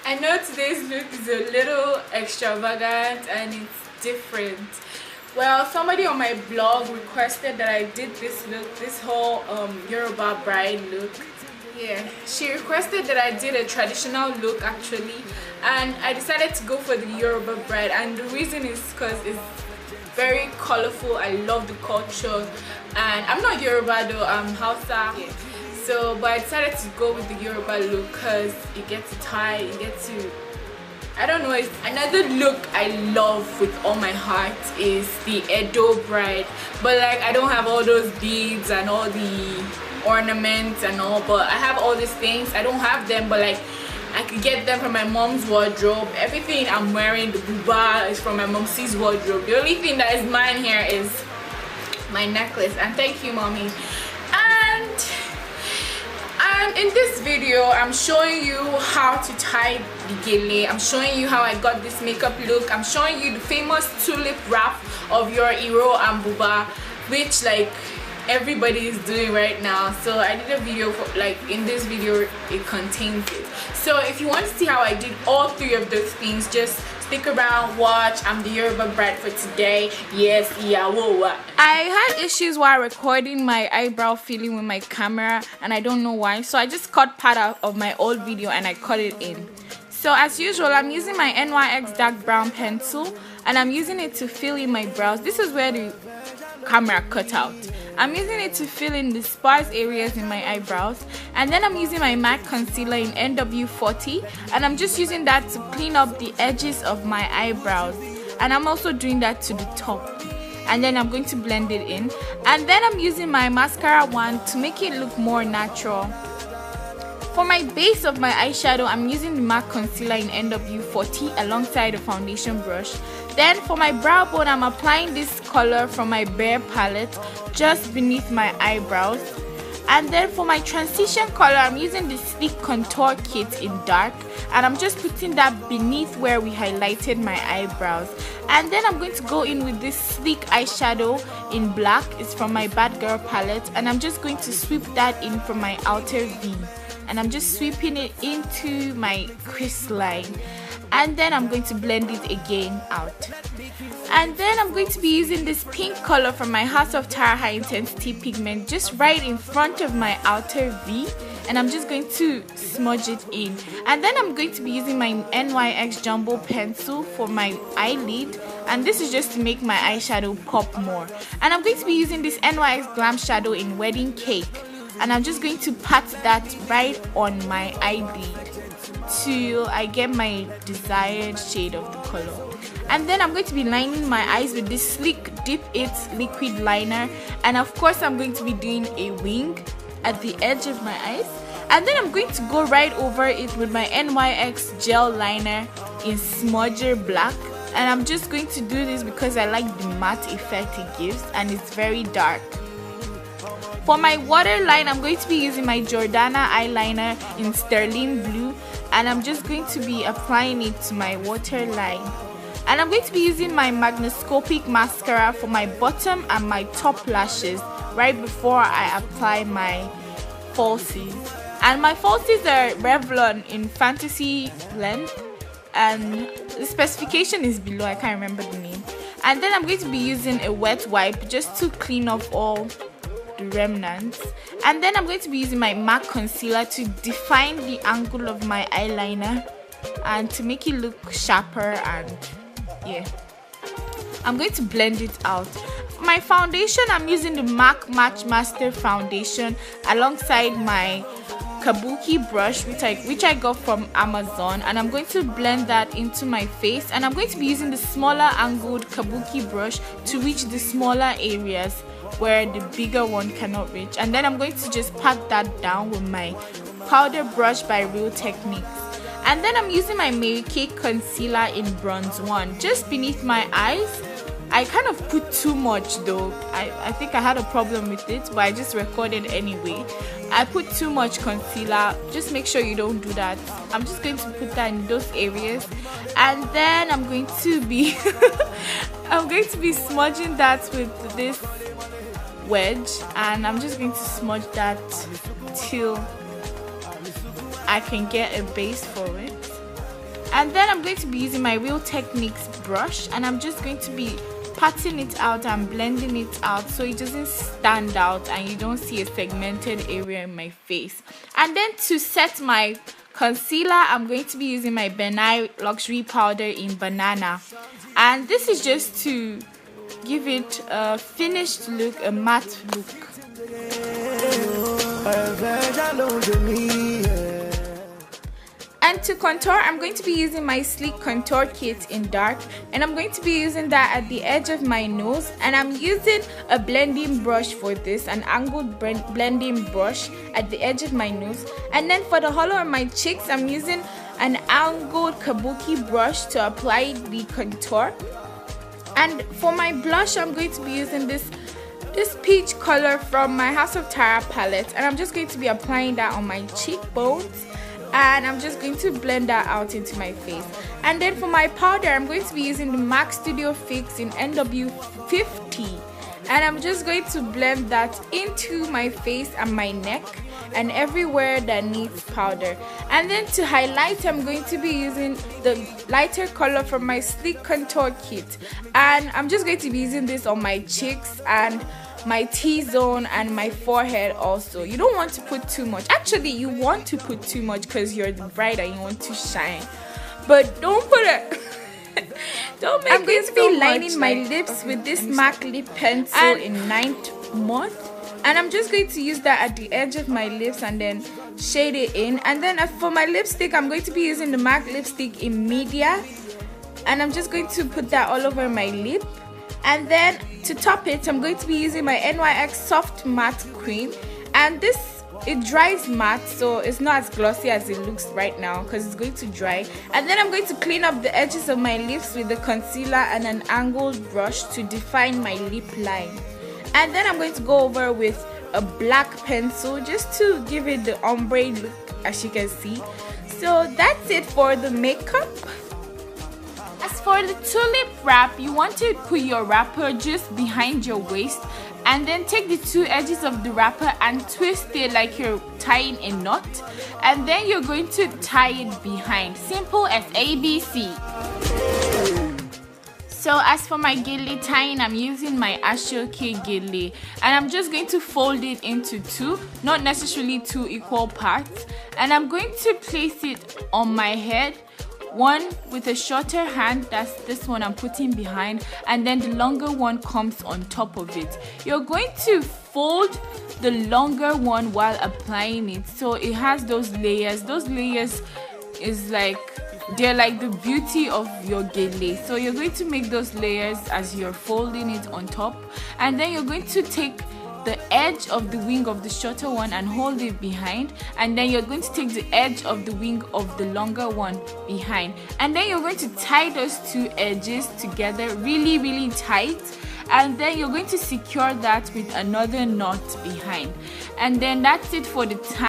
I know today's look is a little extravagant and it's different. Well, somebody on my blog requested that I did this look, this whole Yoruba bride look. Yeah, she requested that I did a traditional look actually, and I decided to go for the Yoruba bride, and the reason is because it's very colorful. I love the culture, and I'm not Yoruba though, I'm Hausa. Yeah. So, but I decided to go with the Yoruba look because you get to tie, you get to, I don't know, it's another look I love with all my heart is the Edo bride. But like, I don't have all those beads and all the ornaments and all, but I have all these things. I don't have them, but like, I could get them from my mom's wardrobe. Everything I'm wearing, the buba, is from my mom's wardrobe. The only thing that is mine here is my necklace, and thank you, mommy. And in this video, I'm showing you how to tie the gele. I'm showing you how I got this makeup look. I'm showing you the famous tulip wrap of your Iro and Buba, which like everybody is doing right now. So I did a video for, like, in this video it contains it. So if you want to see how I did all three of those things, just stick around, watch. I'm the Yoruba bride for today. Yes, yeah, whoa. I had issues while recording my eyebrow filling with my camera, and I don't know why. So I just cut part out of my old video and I cut it in. So as usual, I'm using my NYX dark brown pencil, and I'm using it to fill in my brows. This is where the camera cut out. I'm using it to fill in the sparse areas in my eyebrows, and then I'm using my MAC concealer in NW40, and I'm just using that to clean up the edges of my eyebrows, and I'm also doing that to the top, and then I'm going to blend it in, and then I'm using my mascara wand to make it look more natural. For my base of my eyeshadow, I'm using the MAC concealer in NW40 alongside a foundation brush. Then for my brow bone, I'm applying this color from my Bare palette just beneath my eyebrows. And then for my transition color, I'm using the Sleek Contour Kit in dark, and I'm just putting that beneath where we highlighted my eyebrows. And then I'm going to go in with this sleek eyeshadow in black. It's from my Bad Girl palette, and I'm just going to sweep that in from my outer V. And I'm just sweeping it into my crease line, and then I'm going to blend it again out. And then I'm going to be using this pink color from my House of Tara High Intensity Pigment just right in front of my outer V, and I'm just going to smudge it in. And then I'm going to be using my NYX Jumbo Pencil for my eyelid, and this is just to make my eyeshadow pop more. And I'm going to be using this NYX Glam Shadow in Wedding Cake, and I'm just going to pat that right on my eyelid till I get my desired shade of the color. And then I'm going to be lining my eyes with this Sleek Dip It liquid liner, and of course I'm going to be doing a wing at the edge of my eyes, and then I'm going to go right over it with my NYX gel liner in Smudger Black. And I'm just going to do this because I like the matte effect it gives, and it's very dark. For my waterline, I'm going to be using my Jordana eyeliner in Sterling Blue, and I'm just going to be applying it to my waterline. And I'm going to be using my Makuoscity mascara for my bottom and my top lashes right before I apply my falsies. And my falsies are Revlon in Fantasy Length, and the specification is below, I can't remember the name. And then I'm going to be using a wet wipe just to clean off all the remnants. And then I'm going to be using my MAC concealer to define the angle of my eyeliner and to make it look sharper, and yeah, I'm going to blend it out. For my foundation, I'm using the MAC Match Master foundation alongside my Kabuki brush, which I got from Amazon, and I'm going to blend that into my face. And I'm going to be using the smaller angled Kabuki brush to reach the smaller areas where the bigger one cannot reach. And then I'm going to just pat that down with my powder brush by Real Techniques. And then I'm using my Mary Kay concealer in Bronze 1 just beneath my eyes. I kind of put too much though. I think I had a problem with it, but I just recorded anyway. I put too much concealer. Just make sure you don't do that. I'm just going to put that in those areas, and then I'm going to be I'm going to be smudging that with this wedge, and I'm just going to smudge that till I can get a base for it. And then I'm going to be using my Real Techniques brush, and I'm just going to be patting it out and blending it out so it doesn't stand out and you don't see a segmented area in my face. And then to set my concealer, I'm going to be using my Benai Luxury Powder in Banana, and this is just to give it a finished look, a matte look. And to contour, I'm going to be using my Sleek Contour Kit in dark, and I'm going to be using that at the edge of my nose, and I'm using a blending brush for this, an angled blending brush at the edge of my nose. And then for the hollow of my cheeks, I'm using an angled kabuki brush to apply the contour. And for my blush, I'm going to be using this peach color from my House of Tara palette, and I'm just going to be applying that on my cheekbones, and I'm just going to blend that out into my face. And then for my powder, I'm going to be using the MAC Studio Fix in NW50, and I'm just going to blend that into my face and my neck and everywhere that needs powder. And then to highlight, I'm going to be using the lighter color from my Sleek Contour Kit, and I'm just going to be using this on my cheeks and my T-zone and my forehead also. You don't want to put too much. Actually, you want to put too much because you're the bride and you want to shine, but don't put it. Don't make. I'm going to be lining my lips with this MAC lip pencil in 9th month, and I'm just going to use that at the edge of my lips and then shade it in. And then for my lipstick, I'm going to be using the MAC lipstick in Media, and I'm just going to put that all over my lip. And then to top it, I'm going to be using my NYX Soft Matte Cream, and it dries matte, so it's not as glossy as it looks right now because it's going to dry. And then I'm going to clean up the edges of my lips with the concealer and an angled brush to define my lip line. And then I'm going to go over with a black pencil just to give it the ombre look, as you can see. So that's it for the makeup. As for the tulip wrap, you want to put your wrapper just behind your waist, and then take the two edges of the wrapper and twist it like you're tying a knot, and then you're going to tie it behind. Simple as ABC. So as for my gele tying, I'm using my Ashoke gele, and I'm just going to fold it into two, not necessarily two equal parts, and I'm going to place it on my head. One with a shorter hand, that's this one I'm putting behind, and then the longer one comes on top of it. You're going to fold the longer one while applying it, so it has those layers. Those layers is like, they're like the beauty of your gele. So you're going to make those layers as you're folding it on top, and then you're going to take the edge of the wing of the shorter one and hold it behind, and then you're going to take the edge of the wing of the longer one behind, and then you're going to tie those two edges together really tight, and then you're going to secure that with another knot behind, and then that's it for the tie.